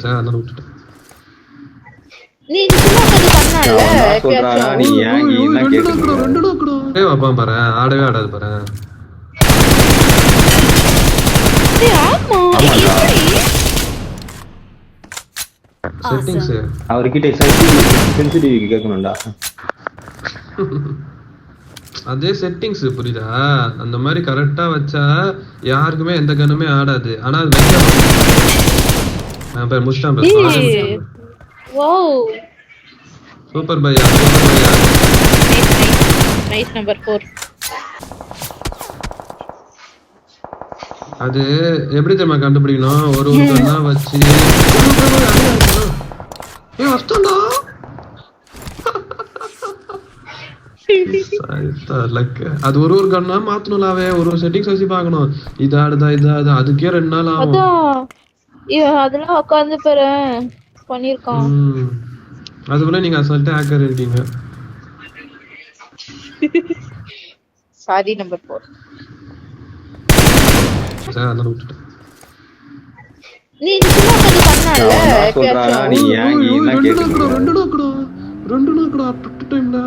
Sir அதனால விட்டுட்டேன். நீ சும்மா கொஞ்சம் பண்ணல சொல்றாடா நீ ஏன் என்ன கேக்குற? ரெண்டு நோக்கடா. வைப்பான் பாரு, ஆடவே ஆடாது பாரு. ஆமா செட்டிங்ஸ் அவர்கிட்ட சென்சிட்டிவிட்டி கேட்கணும்டா. அதே செட்டிங்ஸ் புரியுதா? அந்த மாதிரி கரெக்டா வச்சா யாருக்குமே எந்த கண்ணுமே ஆடாது. ஆனா அது வைக்க முடிச்சிட்டான். வாவ் சூப்பர் பையா, சூப்பர் பையா. Nice number 4. அது எப்படி தெரியுமா கண்டுபிடிக்கணும்? ஒரு கண்ணா வச்சு வச்சிட்டா. அது ஒரு கண்ணா மாத்தணும்லாவே, ஒரு செட்டிங்ஸ் வச்சு பாக்கணும். இது ஆடுதா இது ஆடுதா, அதுக்கே 2 நாள் ஆகும். அதெல்லாம் உட்காந்து பாரு பண்ணிருக்கான். அதுக்குள்ள நீங்க அசால்ட்டா ஹேக்கர் இருக்கீங்க. Sorry number 4. சார் அதனால விட்டுட்டேன். நீ சும்மா கொஞ்சம் பண்ணல சொல்றாடா நீ ஏன் என்ன கேக்குற? ரெண்டு நோக்கடா டைம்ல